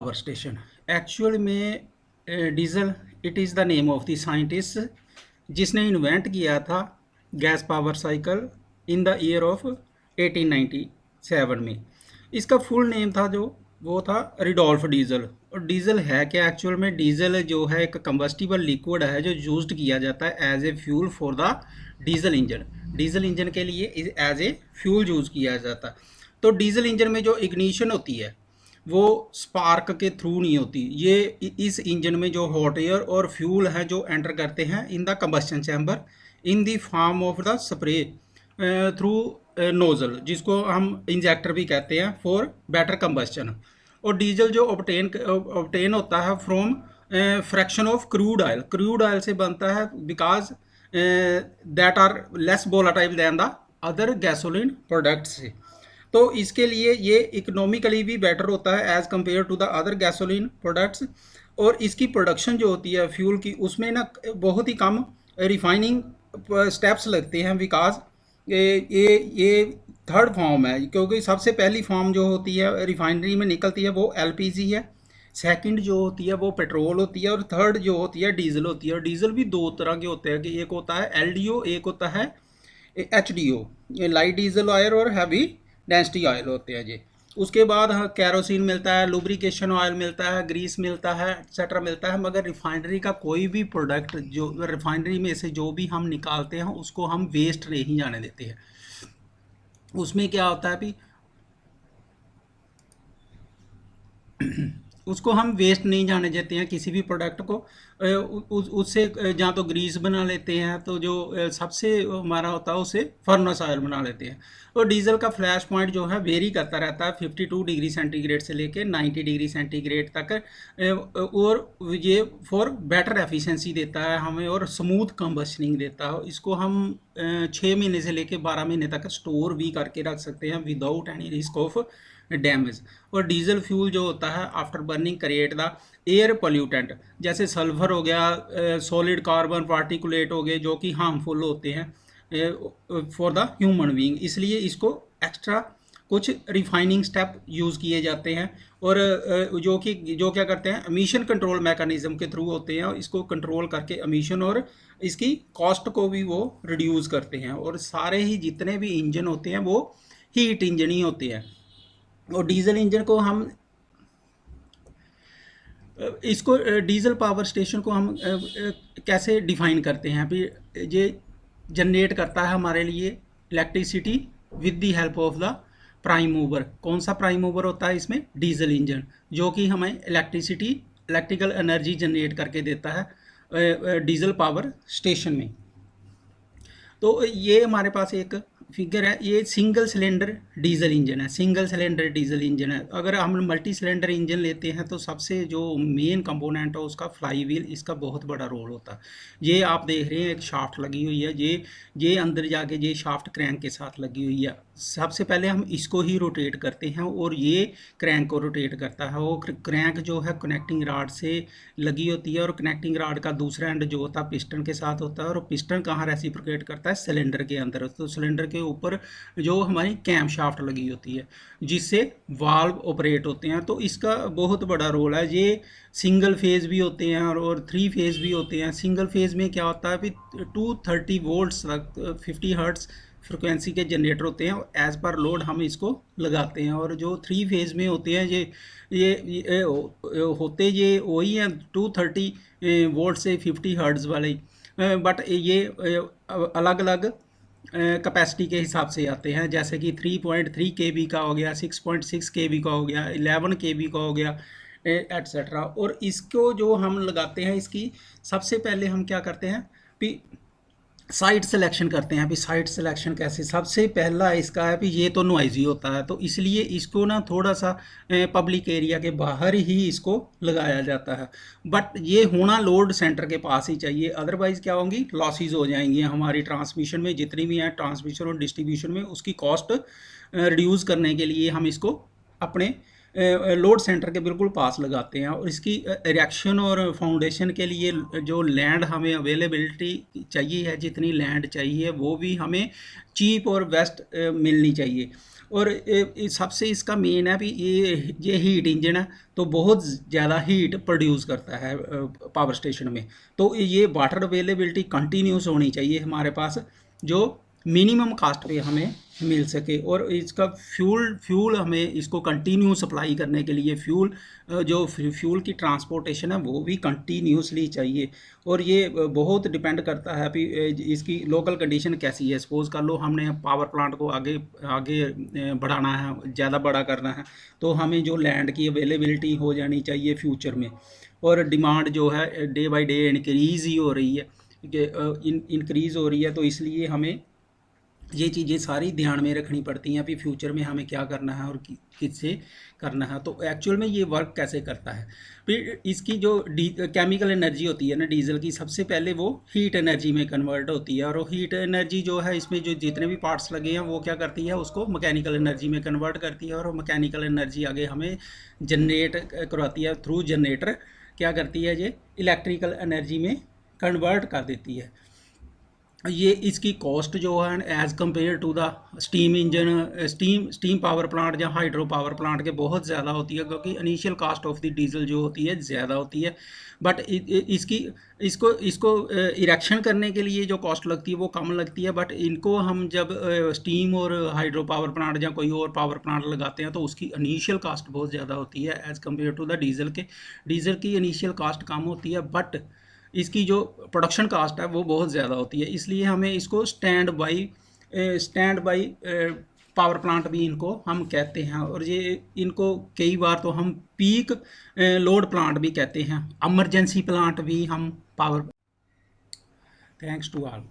Power station actual में diesel it is the name of the scientist जिसने invent किया था gas power cycle in the year of 1897 में। इसका full name था जो वो था रिडोल्फ डीजल। और डीजल है क्या एक्चुअल में? डीजल जो है एक कंबस्टिबल लिक्विड है जो यूज्ड किया जाता है as a fuel for the diesel engine. Diesel engine के लिए एज ए फ्यूल यूज़ किया जाता है। तो डीजल इंजन में जो इग्निशन होती है वो स्पार्क के थ्रू नहीं होती। ये इस इंजन में जो हॉट एयर और फ्यूल है जो एंटर करते हैं in the combustion chamber in the form of the spray through nozzle, जिसको हम इंजेक्टर भी कहते हैं फॉर बेटर कंबस्शन। और डीजल जो ऑब्टेन होता है from fraction of crude oil. Crude oil से बनता है because that are less volatile than the other gasoline products से। तो इसके लिए ये इकोनॉमिकली भी बेटर होता है as compare to the other gasoline products. और इसकी प्रोडक्शन जो होती है फ्यूल की उसमें ना बहुत ही कम रिफाइनिंग स्टेप्स लगते हैं बिकॉज ये थर्ड फॉर्म है, क्योंकि सबसे पहली फॉर्म जो होती है रिफाइनरी में निकलती है वो एलपीजी है, सेकंड जो होती है वो पेट्रोल होती है और थर्ड जो होती है डीजल होती है। और डीजल भी दो तरह के होते हैं कि एक होता है एलडीओ, एक होता है एचडीओ, लाइट डीजल ऑयल और हैवी डेंसिटी ऑयल होते हैं जी। उसके बाद कैरोसिन मिलता है, लुब्रिकेशन ऑयल मिलता है, ग्रीस मिलता है, एक्सेट्रा मिलता है। मगर रिफाइनरी का कोई भी प्रोडक्ट जो रिफाइनरी में से जो भी हम निकालते हैं उसको हम वेस्ट नहीं जाने देते हैं। उसमें क्या होता है भी उसको हम वेस्ट नहीं जाने देते हैं किसी भी प्रोडक्ट को। उससे जहाँ तो ग्रीस बना लेते हैं, तो जो सबसे हमारा होता है उससे फर्नेस ऑयल बना लेते हैं। और डीजल का फ्लैश पॉइंट जो है वेरी करता रहता है 52 डिग्री सेंटीग्रेड से लेके 90 डिग्री सेंटीग्रेड तक। और ये फॉर बेटर एफिशिएंसी देता है हमें और स्मूथ कंबस्शनिंग देता है। इसको हम 6 महीने से लेके 12 महीने तक स्टोर भी करके रख सकते हैं without any risk of damage. और डीजल फ्यूल जो होता है after burning create the air pollutant, जैसे सल्फर हो गया, सॉलिड कार्बन पार्टिकुलेट हो गए जो कि हार्मफुल होते हैं फॉर द ह्यूमन बीइंग। इसलिए इसको एक्स्ट्रा कुछ रिफाइनिंग स्टेप यूज़ किए जाते हैं और जो क्या करते हैं एमिशन कंट्रोल मैकेनिज्म के थ्रू होते हैं। इसको कंट्रोल करके एमिशन और इसकी कॉस्ट को भी वो रिड्यूस करते हैं। और सारे ही जितने भी इंजन होते हैं वो हीट इंजन ही होते हैं। और डीजल इंजन को हम इसको डीजल पावर स्टेशन को हम कैसे डिफाइन करते हैं? अभी ये जनरेट करता है हमारे लिए electricity with the help of the prime mover. कौन सा प्राइम मूवर होता है इसमें? डीजल इंजन, जो कि हमें इलेक्ट्रिकल एनर्जी जनरेट करके देता है डीजल पावर स्टेशन में। तो ये हमारे पास एक फिगर है, ये सिंगल सिलेंडर डीजल इंजन है। सिंगल सिलेंडर डीजल इंजन है। अगर हम मल्टी सिलेंडर इंजन लेते हैं तो सबसे जो मेन कंपोनेंट है उसका फ्लाई व्हील, इसका बहुत बड़ा रोल होता है। ये आप देख रहे हैं एक शाफ्ट लगी हुई है, ये अंदर जाके ये शाफ्ट क्रैंक के साथ लगी हुई है। सबसे पहले हम इसको ही रोटेट करते हैं और ये क्रैंक को रोटेट करता है। वो क्रैंक जो है कनेक्टिंग रॉड से लगी होती है और कनेक्टिंग रॉड का दूसरा एंड जो होता है पिस्टन के साथ होता है। और पिस्टन कहाँ रेसिप्रोकेट करता है? सिलेंडर के अंदर। तो सिलेंडर के ऊपर जो हमारी कैम शाफ्ट लगी होती है जिससे वाल्व ऑपरेट होते हैं। तो इसका बहुत बड़ा रोल है। ये सिंगल फेज भी होते हैं और 3 फेज भी होते हैं। सिंगल फेज में क्या होता है? 230 वोल्ट्स तक 50 हर्ट्ज फ्रिक्वेंसी के जनरेटर होते हैं। एज पर लोड हम इसको लगाते हैं। और जो 3 फेज में होते हैं ये होते ये वही हैं 230 वोल्ट से 50 हर्ट्ज वाले, बट ये अलग अलग कैपेसिटी के हिसाब से आते हैं। जैसे कि 3.3 केवी का हो गया, 6.6 केवी का हो गया, 11 केवी का हो गया, एट्सेट्रा। और इसको जो हम लगाते हैं इसकी सबसे पहले हम क्या करते हैं कि साइट सिलेक्शन करते हैं। अभी साइट सिलेक्शन कैसे? सबसे पहला इसका है कि ये तो नॉइजी होता है, तो इसलिए इसको ना थोड़ा सा पब्लिक एरिया के बाहर ही इसको लगाया जाता है। बट ये होना लोड सेंटर के पास ही चाहिए, अदरवाइज़ क्या होंगी? लॉसेस हो जाएंगी हमारी ट्रांसमिशन में। जितनी भी है ट्रांसमिशन और डिस्ट्रीब्यूशन में उसकी कॉस्ट रिड्यूस करने के लिए हम इसको अपने लोड सेंटर के बिल्कुल पास लगाते हैं। और इसकी इरेक्शन और फाउंडेशन के लिए जो लैंड हमें अवेलेबिलिटी चाहिए है, जितनी लैंड चाहिए वो भी हमें चीप और बेस्ट मिलनी चाहिए। और सबसे इसका मेन है भी ये हीट इंजन है, तो बहुत ज़्यादा हीट प्रोड्यूस करता है पावर स्टेशन में। तो ये वाटर अवेलेबिलिटी कंटिन्यूस होनी चाहिए हमारे पास, जो मिनिमम कास्ट पे हमें मिल सके। और इसका फ्यूल हमें इसको कंटिन्यू सप्लाई करने के लिए जो फ्यूल की ट्रांसपोर्टेशन है वो भी कंटिन्यूसली चाहिए। और ये बहुत डिपेंड करता है कि इसकी लोकल कंडीशन कैसी है। सपोज़ कर लो हमने पावर प्लांट को आगे आगे बढ़ाना है, ज़्यादा बड़ा करना है, तो हमें जो लैंड की अवेलेबिलिटी हो जानी चाहिए फ्यूचर में। और डिमांड जो है डे बाय डे इंक्रीज़ ही हो रही है, इंक्रीज़ हो रही है, तो इसलिए हमें ये चीज़ें सारी ध्यान में रखनी पड़ती हैं, अभी फ्यूचर में हमें क्या करना है और किससे करना है। तो एक्चुअल में ये वर्क कैसे करता है, फिर इसकी जो केमिकल एनर्जी होती है ना डीजल की, सबसे पहले वो हीट एनर्जी में कन्वर्ट होती है। और हीट एनर्जी जो है इसमें जो जितने भी पार्ट्स लगे हैं वो क्या करती है, उसको मैकेनिकल एनर्जी में कन्वर्ट करती है। और मैकेनिकल एनर्जी आगे हमें जनरेट करवाती है थ्रू जनरेटर, क्या करती है ये इलेक्ट्रिकल एनर्जी में कन्वर्ट कर देती है। ये इसकी कॉस्ट जो है as compare to the steam engine, steam power plant या हाइड्रो पावर प्लांट के बहुत ज़्यादा होती है, क्योंकि initial cost of the diesel जो होती है ज़्यादा होती है। बट इसको इसको इरेक्शन करने के लिए जो कॉस्ट लगती है वो कम लगती है। बट इनको हम जब स्टीम और हाइड्रो पावर प्लांट या कोई और पावर प्लांट लगाते हैं तो उसकी इनिशियल कास्ट बहुत ज़्यादा होती है as compare to the diesel के। डीजल की इनिशियल कास्ट कम होती है, बट इसकी जो प्रोडक्शन कास्ट है वो बहुत ज़्यादा होती है। इसलिए हमें इसको स्टैंड बाई पावर प्लांट भी इनको हम कहते हैं। और ये इनको कई बार तो हम पीक लोड प्लांट भी कहते हैं, इमरजेंसी प्लांट भी हम पावर। Thanks to all.